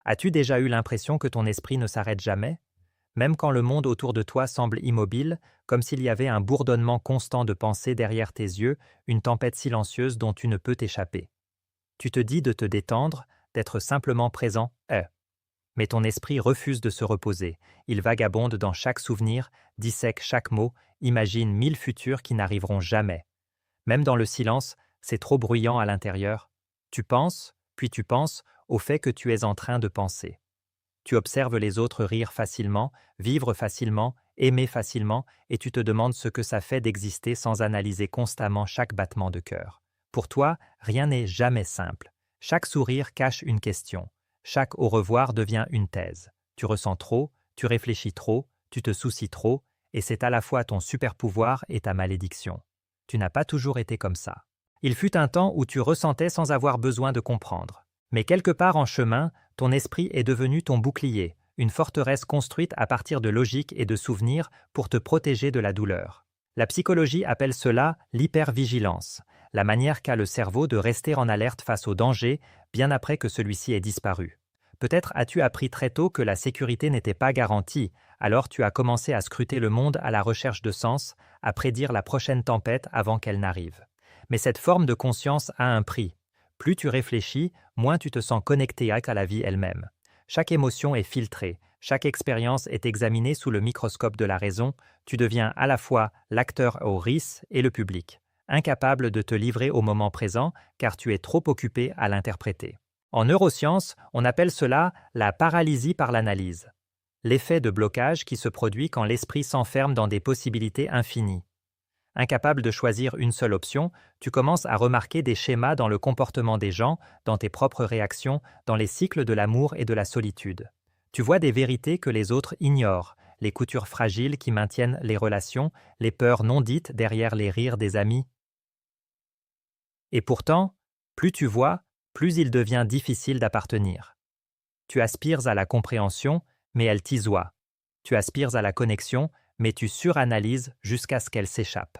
As-tu déjà eu l'impression que ton esprit ne s'arrête jamais? Même quand le monde autour de toi semble immobile, comme s'il y avait un bourdonnement constant de pensées derrière tes yeux, une tempête silencieuse dont tu ne peux t'échapper. Tu te dis de te détendre, d'être simplement présent, mais ton esprit refuse de se reposer. Il vagabonde dans chaque souvenir, dissèque chaque mot, imagine 1000 futurs qui n'arriveront jamais. Même dans le silence, c'est trop bruyant à l'intérieur. Tu penses, puis tu penses au fait que tu es en train de penser. Tu observes les autres rire facilement, vivre facilement, aimer facilement, et tu te demandes ce que ça fait d'exister sans analyser constamment chaque battement de cœur. Pour toi, rien n'est jamais simple. Chaque sourire cache une question. Chaque au revoir devient une thèse. Tu ressens trop, tu réfléchis trop, tu te soucies trop, et c'est à la fois ton super-pouvoir et ta malédiction. Tu n'as pas toujours été comme ça. Il fut un temps où tu ressentais sans avoir besoin de comprendre. Mais quelque part en chemin, ton esprit est devenu ton bouclier, une forteresse construite à partir de logique et de souvenirs pour te protéger de la douleur. La psychologie appelle cela l'hypervigilance, la manière qu'a le cerveau de rester en alerte face au danger bien après que celui-ci ait disparu. Peut-être as-tu appris très tôt que la sécurité n'était pas garantie, alors tu as commencé à scruter le monde à la recherche de sens, à prédire la prochaine tempête avant qu'elle n'arrive. Mais cette forme de conscience a un prix. Plus tu réfléchis, moins tu te sens connecté à la vie elle-même. Chaque émotion est filtrée, chaque expérience est examinée sous le microscope de la raison, tu deviens à la fois l'acteur au risque et le public, incapable de te livrer au moment présent car tu es trop occupé à l'interpréter. En neurosciences, on appelle cela la paralysie par l'analyse, l'effet de blocage qui se produit quand l'esprit s'enferme dans des possibilités infinies. Incapable de choisir une seule option, tu commences à remarquer des schémas dans le comportement des gens, dans tes propres réactions, dans les cycles de l'amour et de la solitude. Tu vois des vérités que les autres ignorent, les coutures fragiles qui maintiennent les relations, les peurs non dites derrière les rires des amis. Et pourtant, plus tu vois, plus il devient difficile d'appartenir. Tu aspires à la compréhension, mais elle t'isoie. Tu aspires à la connexion, mais tu suranalyses jusqu'à ce qu'elle s'échappe.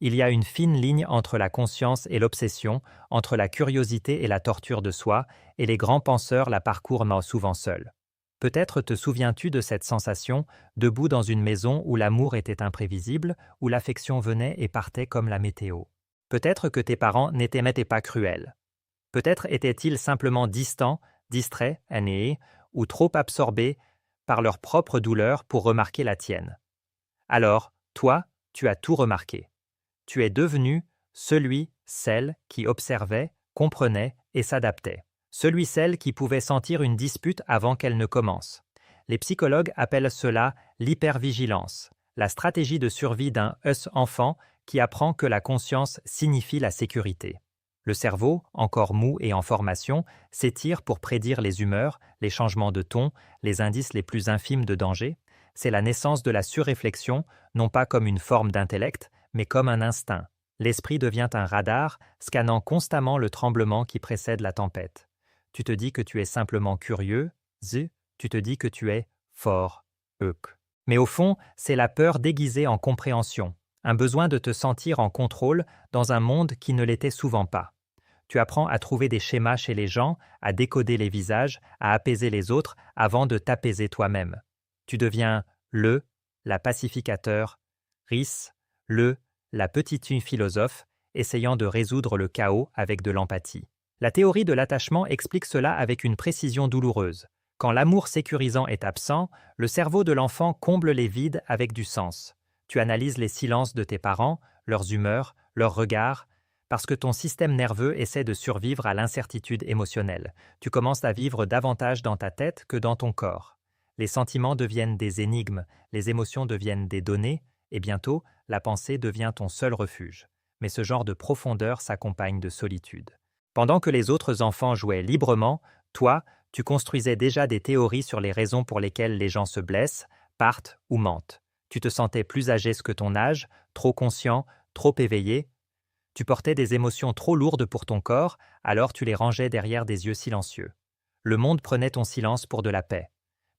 Il y a une fine ligne entre la conscience et l'obsession, entre la curiosité et la torture de soi, et les grands penseurs la parcourent souvent seuls. Peut-être te souviens-tu de cette sensation, debout dans une maison où l'amour était imprévisible, où l'affection venait et partait comme la météo. Peut-être que tes parents n'étaient pas cruels. Peut-être étaient-ils simplement distants, distraits, anéés, ou trop absorbés par leur propre douleur pour remarquer la tienne. Alors, toi, tu as tout remarqué. Tu es devenu celle qui observait, comprenait et s'adaptait. Celle qui pouvait sentir une dispute avant qu'elle ne commence. Les psychologues appellent cela l'hypervigilance, la stratégie de survie d'un enfant qui apprend que la conscience signifie la sécurité. Le cerveau, encore mou et en formation, s'étire pour prédire les humeurs, les changements de ton, les indices les plus infimes de danger. C'est la naissance de la surréflexion, non pas comme une forme d'intellect, mais comme un instinct. L'esprit devient un radar, scannant constamment le tremblement qui précède la tempête. Tu te dis que tu es simplement curieux, tu te dis que tu es fort, Mais au fond, c'est la peur déguisée en compréhension, un besoin de te sentir en contrôle dans un monde qui ne l'était souvent pas. Tu apprends à trouver des schémas chez les gens, à décoder les visages, à apaiser les autres avant de t'apaiser toi-même. Tu deviens la pacificateur, la petite philosophe, essayant de résoudre le chaos avec de l'empathie. La théorie de l'attachement explique cela avec une précision douloureuse. Quand l'amour sécurisant est absent, le cerveau de l'enfant comble les vides avec du sens. Tu analyses les silences de tes parents, leurs humeurs, leurs regards, parce que ton système nerveux essaie de survivre à l'incertitude émotionnelle. Tu commences à vivre davantage dans ta tête que dans ton corps. Les sentiments deviennent des énigmes, les émotions deviennent des données, et bientôt, la pensée devient ton seul refuge. Mais ce genre de profondeur s'accompagne de solitude. Pendant que les autres enfants jouaient librement, toi, tu construisais déjà des théories sur les raisons pour lesquelles les gens se blessent, partent ou mentent. Tu te sentais plus âgé que ton âge, trop conscient, trop éveillé. Tu portais des émotions trop lourdes pour ton corps, alors tu les rangeais derrière des yeux silencieux. Le monde prenait ton silence pour de la paix.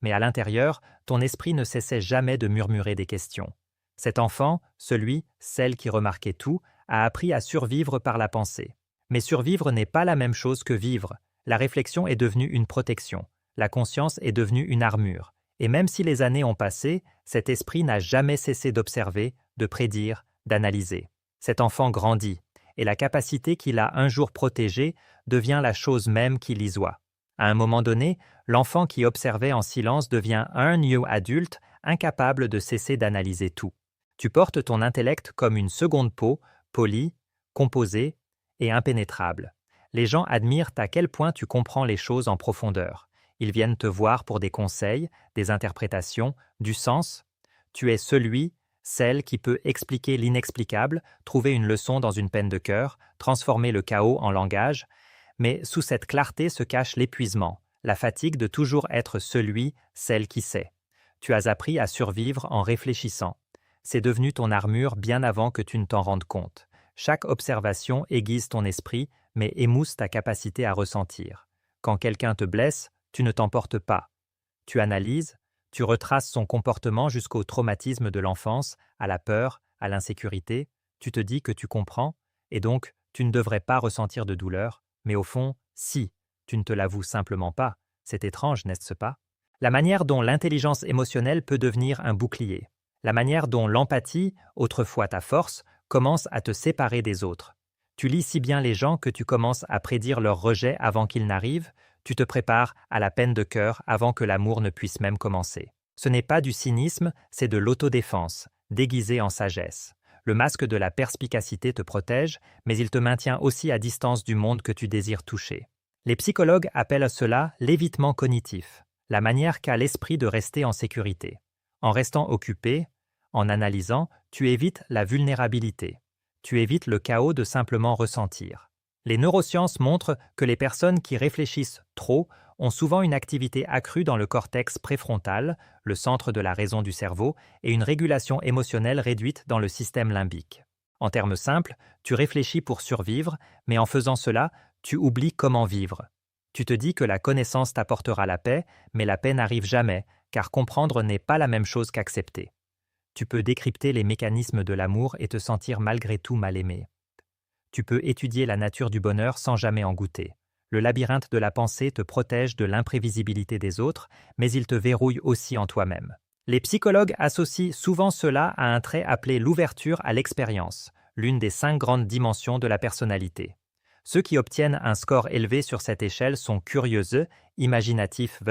Mais à l'intérieur, ton esprit ne cessait jamais de murmurer des questions. Cet enfant, celle qui remarquait tout, a appris à survivre par la pensée. Mais survivre n'est pas la même chose que vivre. La réflexion est devenue une protection. La conscience est devenue une armure, et même si les années ont passé, cet esprit n'a jamais cessé d'observer, de prédire, d'analyser. Cet enfant grandit, et la capacité qu'il a un jour protégée devient la chose même qui l'isoie. À un moment donné, l'enfant qui observait en silence devient un new adulte, incapable de cesser d'analyser tout. Tu portes ton intellect comme une seconde peau, polie, composée et impénétrable. Les gens admirent à quel point tu comprends les choses en profondeur. Ils viennent te voir pour des conseils, des interprétations, du sens. Tu es celui, celle qui peut expliquer l'inexplicable, trouver une leçon dans une peine de cœur, transformer le chaos en langage. Mais sous cette clarté se cache l'épuisement, la fatigue de toujours être celui, celle qui sait. Tu as appris à survivre en réfléchissant. C'est devenu ton armure bien avant que tu ne t'en rendes compte. Chaque observation aiguise ton esprit, mais émousse ta capacité à ressentir. Quand quelqu'un te blesse, tu ne t'emportes pas. Tu analyses, tu retraces son comportement jusqu'au traumatisme de l'enfance, à la peur, à l'insécurité, tu te dis que tu comprends, et donc tu ne devrais pas ressentir de douleur, mais au fond, si, tu ne te l'avoues simplement pas. C'est étrange, n'est-ce pas? La manière dont l'intelligence émotionnelle peut devenir un bouclier. La manière dont l'empathie, autrefois ta force, commence à te séparer des autres. Tu lis si bien les gens que tu commences à prédire leur rejet avant qu'il n'arrive, tu te prépares à la peine de cœur avant que l'amour ne puisse même commencer. Ce n'est pas du cynisme, c'est de l'autodéfense, déguisé en sagesse. Le masque de la perspicacité te protège, mais il te maintient aussi à distance du monde que tu désires toucher. Les psychologues appellent cela l'évitement cognitif, la manière qu'a l'esprit de rester en sécurité. En restant occupé, en analysant, tu évites la vulnérabilité. Tu évites le chaos de simplement ressentir. Les neurosciences montrent que les personnes qui réfléchissent trop ont souvent une activité accrue dans le cortex préfrontal, le centre de la raison du cerveau, et une régulation émotionnelle réduite dans le système limbique. En termes simples, tu réfléchis pour survivre, mais en faisant cela, tu oublies comment vivre. Tu te dis que la connaissance t'apportera la paix, mais la paix n'arrive jamais, car comprendre n'est pas la même chose qu'accepter. Tu peux décrypter les mécanismes de l'amour et te sentir malgré tout mal aimé. Tu peux étudier la nature du bonheur sans jamais en goûter. Le labyrinthe de la pensée te protège de l'imprévisibilité des autres, mais il te verrouille aussi en toi-même. Les psychologues associent souvent cela à un trait appelé l'ouverture à l'expérience, l'une des 5 grandes dimensions de la personnalité. Ceux qui obtiennent un score élevé sur cette échelle sont curieux, imaginatifs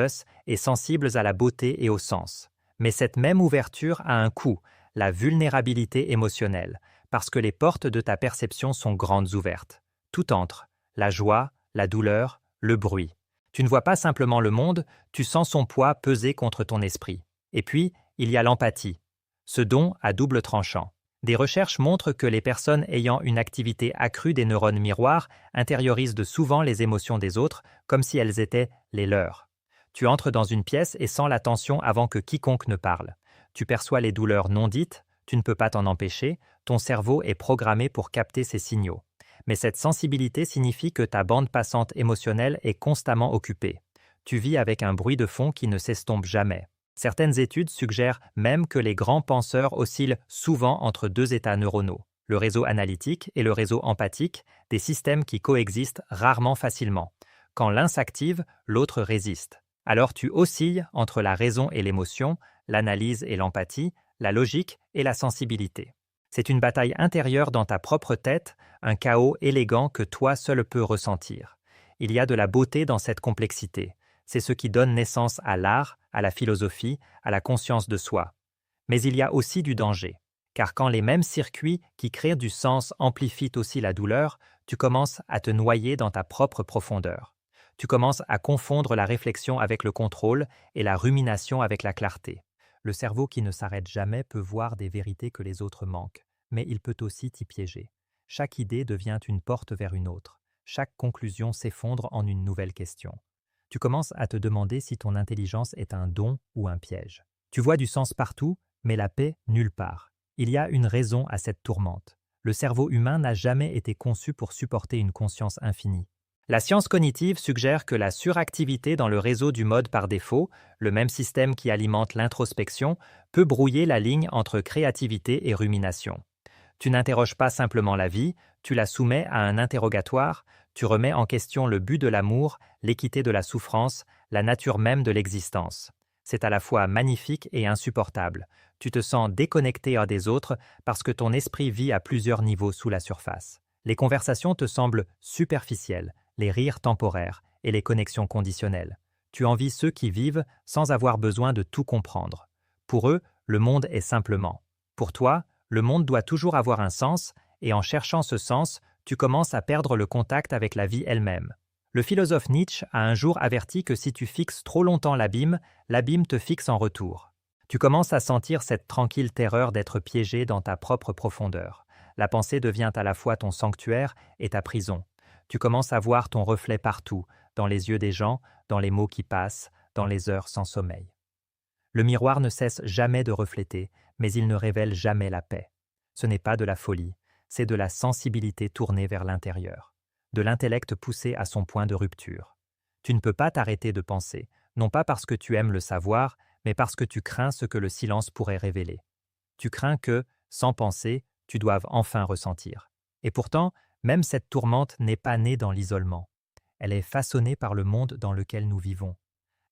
et sensibles à la beauté et au sens. Mais cette même ouverture a un coût, la vulnérabilité émotionnelle, parce que les portes de ta perception sont grandes ouvertes. Tout entre, la joie, la douleur, le bruit. Tu ne vois pas simplement le monde, tu sens son poids peser contre ton esprit. Et puis, il y a l'empathie, ce don à double tranchant. Des recherches montrent que les personnes ayant une activité accrue des neurones miroirs intériorisent de souvent les émotions des autres comme si elles étaient les leurs. Tu entres dans une pièce et sens la tension avant que quiconque ne parle. Tu perçois les douleurs non dites, tu ne peux pas t'en empêcher, ton cerveau est programmé pour capter ces signaux. Mais cette sensibilité signifie que ta bande passante émotionnelle est constamment occupée. Tu vis avec un bruit de fond qui ne s'estompe jamais. Certaines études suggèrent même que les grands penseurs oscillent souvent entre 2 états neuronaux, le réseau analytique et le réseau empathique, des systèmes qui coexistent rarement facilement. Quand l'un s'active, l'autre résiste. Alors tu oscilles entre la raison et l'émotion, l'analyse et l'empathie, la logique et la sensibilité. C'est une bataille intérieure dans ta propre tête, un chaos élégant que toi seul peux ressentir. Il y a de la beauté dans cette complexité. C'est ce qui donne naissance à l'art, à la philosophie, à la conscience de soi. Mais il y a aussi du danger, car quand les mêmes circuits qui créent du sens amplifient aussi la douleur, tu commences à te noyer dans ta propre profondeur. Tu commences à confondre la réflexion avec le contrôle et la rumination avec la clarté. Le cerveau qui ne s'arrête jamais peut voir des vérités que les autres manquent, mais il peut aussi t'y piéger. Chaque idée devient une porte vers une autre. Chaque conclusion s'effondre en une nouvelle question. Tu commences à te demander si ton intelligence est un don ou un piège. Tu vois du sens partout, mais la paix nulle part. Il y a une raison à cette tourmente. Le cerveau humain n'a jamais été conçu pour supporter une conscience infinie. La science cognitive suggère que la suractivité dans le réseau du mode par défaut, le même système qui alimente l'introspection, peut brouiller la ligne entre créativité et rumination. Tu n'interroges pas simplement la vie, tu la soumets à un interrogatoire, tu remets en question le but de l'amour, l'équité de la souffrance, la nature même de l'existence. C'est à la fois magnifique et insupportable. Tu te sens déconnecté des autres parce que ton esprit vit à plusieurs niveaux sous la surface. Les conversations te semblent superficielles, les rires temporaires et les connexions conditionnelles. Tu envies ceux qui vivent sans avoir besoin de tout comprendre. Pour eux, le monde est simplement. Pour toi, le monde doit toujours avoir un sens, et en cherchant ce sens, tu commences à perdre le contact avec la vie elle-même. Le philosophe Nietzsche a un jour averti que si tu fixes trop longtemps l'abîme te fixe en retour. Tu commences à sentir cette tranquille terreur d'être piégé dans ta propre profondeur. La pensée devient à la fois ton sanctuaire et ta prison. Tu commences à voir ton reflet partout, dans les yeux des gens, dans les mots qui passent, dans les heures sans sommeil. Le miroir ne cesse jamais de refléter, mais il ne révèle jamais la paix. Ce n'est pas de la folie, c'est de la sensibilité tournée vers l'intérieur, de l'intellect poussé à son point de rupture. Tu ne peux pas t'arrêter de penser, non pas parce que tu aimes le savoir, mais parce que tu crains ce que le silence pourrait révéler. Tu crains que, sans penser, tu doives enfin ressentir. Et pourtant, même cette tourmente n'est pas née dans l'isolement. Elle est façonnée par le monde dans lequel nous vivons.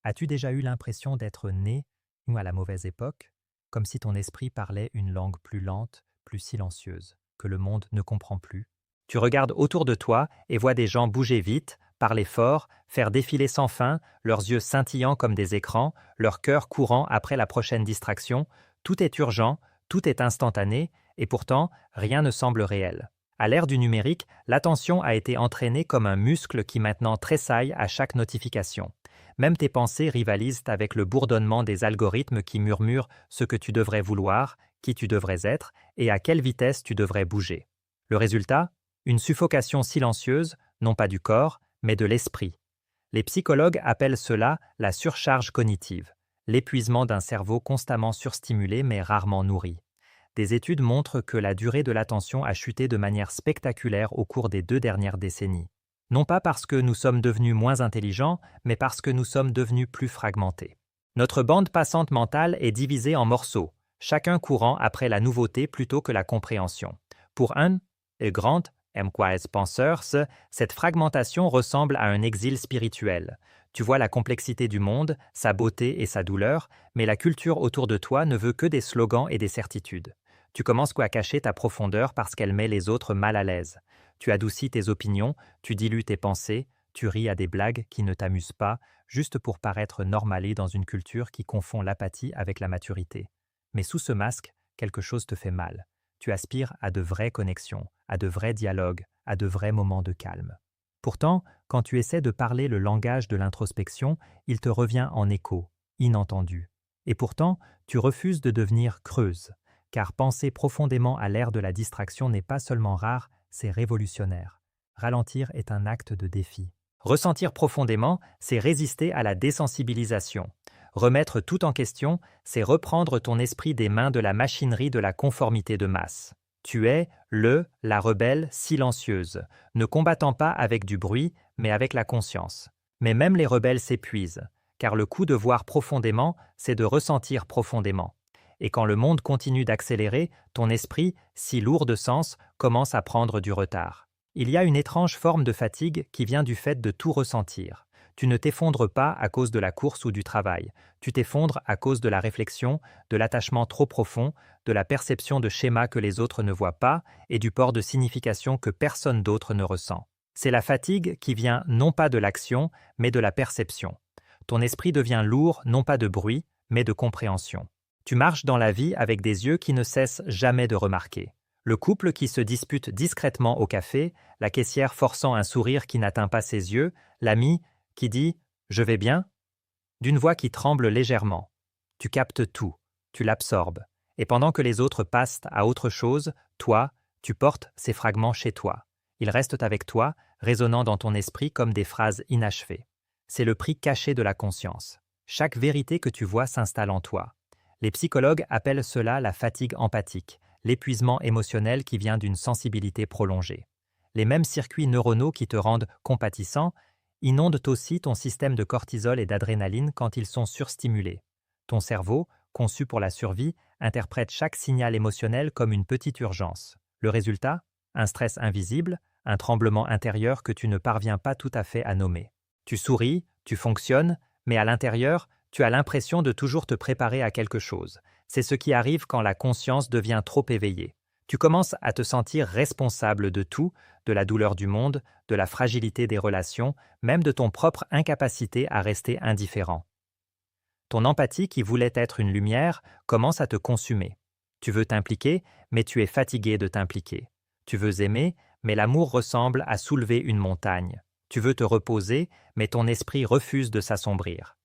As-tu déjà eu l'impression d'être né, ou à la mauvaise époque, comme si ton esprit parlait une langue plus lente, plus silencieuse, que le monde ne comprend plus? Tu regardes autour de toi et vois des gens bouger vite, parler fort, faire défiler sans fin, leurs yeux scintillant comme des écrans, leur cœur courant après la prochaine distraction. Tout est urgent, tout est instantané, et pourtant, rien ne semble réel. À l'ère du numérique, l'attention a été entraînée comme un muscle qui maintenant tressaille à chaque notification. Même tes pensées rivalisent avec le bourdonnement des algorithmes qui murmurent ce que tu devrais vouloir, qui tu devrais être et à quelle vitesse tu devrais bouger. Le résultat? Une suffocation silencieuse, non pas du corps, mais de l'esprit. Les psychologues appellent cela la surcharge cognitive, l'épuisement d'un cerveau constamment surstimulé mais rarement nourri. Des études montrent que la durée de l'attention a chuté de manière spectaculaire au cours des 2 dernières décennies. Non pas parce que nous sommes devenus moins intelligents, mais parce que nous sommes devenus plus fragmentés. Notre bande passante mentale est divisée en morceaux, chacun courant après la nouveauté plutôt que la compréhension. Pour un grand penseur, cette fragmentation ressemble à un exil spirituel. Tu vois la complexité du monde, sa beauté et sa douleur, mais la culture autour de toi ne veut que des slogans et des certitudes. Tu commences à cacher ta profondeur parce qu'elle met les autres mal à l'aise. Tu adoucis tes opinions, tu dilues tes pensées, tu ris à des blagues qui ne t'amusent pas, juste pour paraître normalé dans une culture qui confond l'apathie avec la maturité. Mais sous ce masque, quelque chose te fait mal. Tu aspires à de vraies connexions, à de vrais dialogues, à de vrais moments de calme. Pourtant, quand tu essaies de parler le langage de l'introspection, il te revient en écho, inentendu. Et pourtant, tu refuses de devenir creuse, car penser profondément à l'ère de la distraction n'est pas seulement rare, c'est révolutionnaire. Ralentir est un acte de défi. Ressentir profondément, c'est résister à la désensibilisation. Remettre tout en question, c'est reprendre ton esprit des mains de la machinerie de la conformité de masse. Tu es la rebelle silencieuse, ne combattant pas avec du bruit, mais avec la conscience. Mais même les rebelles s'épuisent, car le coup de voir profondément, c'est de ressentir profondément. Et quand le monde continue d'accélérer, ton esprit, si lourd de sens, commence à prendre du retard. Il y a une étrange forme de fatigue qui vient du fait de tout ressentir. Tu ne t'effondres pas à cause de la course ou du travail. Tu t'effondres à cause de la réflexion, de l'attachement trop profond, de la perception de schémas que les autres ne voient pas et du port de signification que personne d'autre ne ressent. C'est la fatigue qui vient non pas de l'action, mais de la perception. Ton esprit devient lourd non pas de bruit, mais de compréhension. Tu marches dans la vie avec des yeux qui ne cessent jamais de remarquer. Le couple qui se dispute discrètement au café, la caissière forçant un sourire qui n'atteint pas ses yeux, l'ami qui dit « Je vais bien ?» d'une voix qui tremble légèrement. Tu captes tout, tu l'absorbes, et pendant que les autres passent à autre chose, toi, tu portes ces fragments chez toi. Ils restent avec toi, résonnant dans ton esprit comme des phrases inachevées. C'est le prix caché de la conscience. Chaque vérité que tu vois s'installe en toi. Les psychologues appellent cela la fatigue empathique, l'épuisement émotionnel qui vient d'une sensibilité prolongée. Les mêmes circuits neuronaux qui te rendent compatissant inondent aussi ton système de cortisol et d'adrénaline quand ils sont surstimulés. Ton cerveau, conçu pour la survie, interprète chaque signal émotionnel comme une petite urgence. Le résultat? Un stress invisible, un tremblement intérieur que tu ne parviens pas tout à fait à nommer. Tu souris, tu fonctionnes, mais à l'intérieur, tu as l'impression de toujours te préparer à quelque chose. C'est ce qui arrive quand la conscience devient trop éveillée. Tu commences à te sentir responsable de tout, de la douleur du monde, de la fragilité des relations, même de ton propre incapacité à rester indifférent. Ton empathie qui voulait être une lumière commence à te consumer. Tu veux t'impliquer, mais tu es fatigué de t'impliquer. Tu veux aimer, mais l'amour ressemble à soulever une montagne. Tu veux te reposer, mais ton esprit refuse de s'assombrir.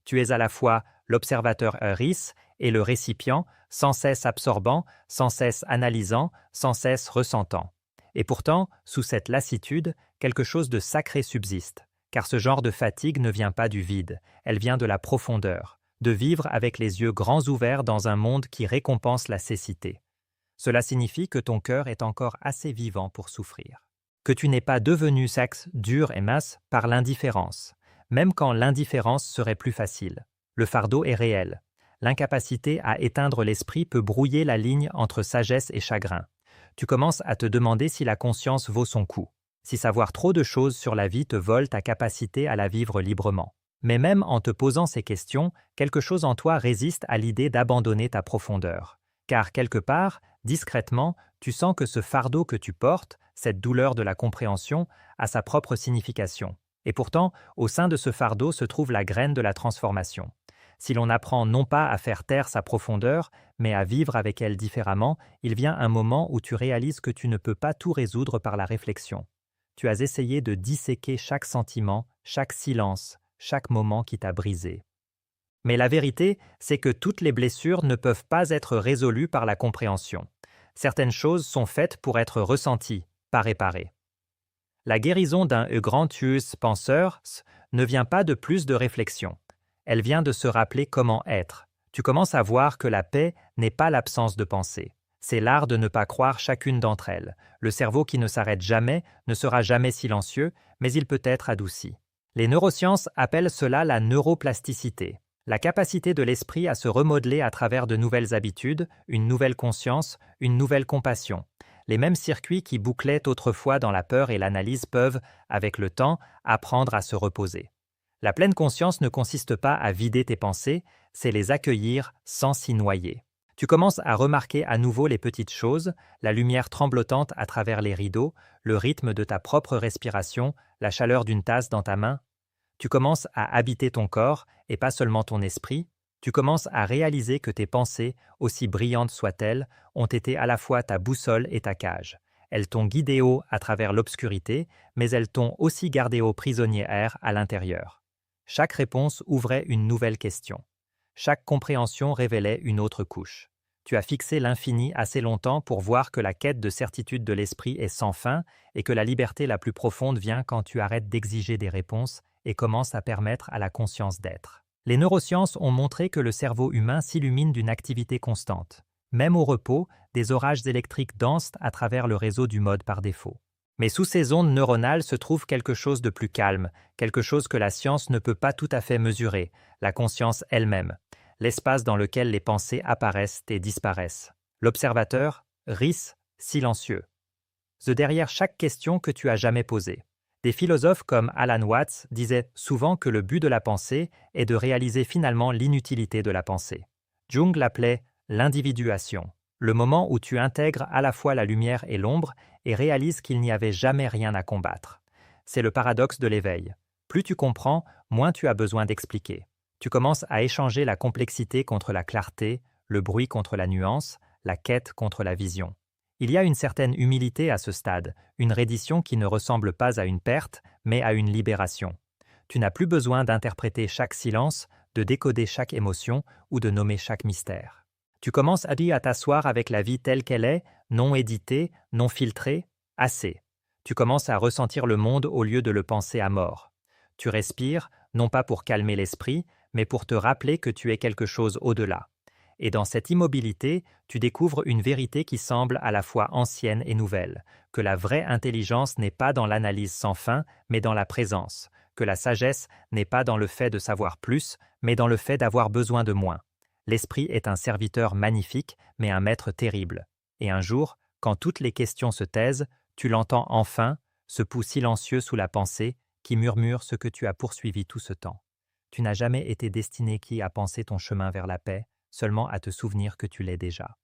Tu es à la fois l'observateur Euris et le récipient, sans cesse absorbant, sans cesse analysant, sans cesse ressentant. Et pourtant, sous cette lassitude, quelque chose de sacré subsiste, car ce genre de fatigue ne vient pas du vide, elle vient de la profondeur, de vivre avec les yeux grands ouverts dans un monde qui récompense la cécité. Cela signifie que ton cœur est encore assez vivant pour souffrir. Que tu n'es pas devenu sexe, dur et mince par l'indifférence, même quand l'indifférence serait plus facile. Le fardeau est réel. L'incapacité à éteindre l'esprit peut brouiller la ligne entre sagesse et chagrin. Tu commences à te demander si la conscience vaut son coup, si savoir trop de choses sur la vie te vole ta capacité à la vivre librement. Mais même en te posant ces questions, quelque chose en toi résiste à l'idée d'abandonner ta profondeur. Car quelque part, discrètement, tu sens que ce fardeau que tu portes, cette douleur de la compréhension, a sa propre signification. Et pourtant, au sein de ce fardeau se trouve la graine de la transformation. Si l'on apprend non pas à faire taire sa profondeur, mais à vivre avec elle différemment, il vient un moment où tu réalises que tu ne peux pas tout résoudre par la réflexion. Tu as essayé de disséquer chaque sentiment, chaque silence, chaque moment qui t'a brisé. Mais la vérité, c'est que toutes les blessures ne peuvent pas être résolues par la compréhension. Certaines choses sont faites pour être ressenties, pas réparées. La guérison d'un grandiose penseur ne vient pas de plus de réflexion. Elle vient de se rappeler comment être. Tu commences à voir que la paix n'est pas l'absence de pensée. C'est l'art de ne pas croire chacune d'entre elles. Le cerveau qui ne s'arrête jamais ne sera jamais silencieux, mais il peut être adouci. Les neurosciences appellent cela la neuroplasticité, la capacité de l'esprit à se remodeler à travers de nouvelles habitudes, une nouvelle conscience, une nouvelle compassion. Les mêmes circuits qui bouclaient autrefois dans la peur et l'analyse peuvent, avec le temps, apprendre à se reposer. La pleine conscience ne consiste pas à vider tes pensées, c'est les accueillir sans s'y noyer. Tu commences à remarquer à nouveau les petites choses, la lumière tremblotante à travers les rideaux, le rythme de ta propre respiration, la chaleur d'une tasse dans ta main. Tu commences à habiter ton corps et pas seulement ton esprit. Tu commences à réaliser que tes pensées, aussi brillantes soient-elles, ont été à la fois ta boussole et ta cage. Elles t'ont guidé haut à travers l'obscurité, mais elles t'ont aussi gardé au prisonnière à l'intérieur. Chaque réponse ouvrait une nouvelle question. Chaque compréhension révélait une autre couche. Tu as fixé l'infini assez longtemps pour voir que la quête de certitude de l'esprit est sans fin et que la liberté la plus profonde vient quand tu arrêtes d'exiger des réponses et commences à permettre à la conscience d'être. Les neurosciences ont montré que le cerveau humain s'illumine d'une activité constante. Même au repos, des orages électriques dansent à travers le réseau du mode par défaut. Mais sous ces ondes neuronales se trouve quelque chose de plus calme, quelque chose que la science ne peut pas tout à fait mesurer, la conscience elle-même, l'espace dans lequel les pensées apparaissent et disparaissent. L'observateur, ris, silencieux. Derrière chaque question que tu as jamais posée. Des philosophes comme Alan Watts disaient souvent que le but de la pensée est de réaliser finalement l'inutilité de la pensée. Jung l'appelait l'individuation, le moment où tu intègres à la fois la lumière et l'ombre et réalises qu'il n'y avait jamais rien à combattre. C'est le paradoxe de l'éveil. Plus tu comprends, moins tu as besoin d'expliquer. Tu commences à échanger la complexité contre la clarté, le bruit contre la nuance, la quête contre la vision. Il y a une certaine humilité à ce stade, une reddition qui ne ressemble pas à une perte, mais à une libération. Tu n'as plus besoin d'interpréter chaque silence, de décoder chaque émotion ou de nommer chaque mystère. Tu commences à t'asseoir avec la vie telle qu'elle est, non éditée, non filtrée, assez. Tu commences à ressentir le monde au lieu de le penser à mort. Tu respires, non pas pour calmer l'esprit, mais pour te rappeler que tu es quelque chose au-delà. Et dans cette immobilité, tu découvres une vérité qui semble à la fois ancienne et nouvelle, que la vraie intelligence n'est pas dans l'analyse sans fin, mais dans la présence, que la sagesse n'est pas dans le fait de savoir plus, mais dans le fait d'avoir besoin de moins. L'esprit est un serviteur magnifique, mais un maître terrible. Et un jour, quand toutes les questions se taisent, tu l'entends enfin, ce pouls silencieux sous la pensée, qui murmure ce que tu as poursuivi tout ce temps. Tu n'as jamais été destiné qui à penser ton chemin vers la paix, seulement à te souvenir que tu l'es déjà.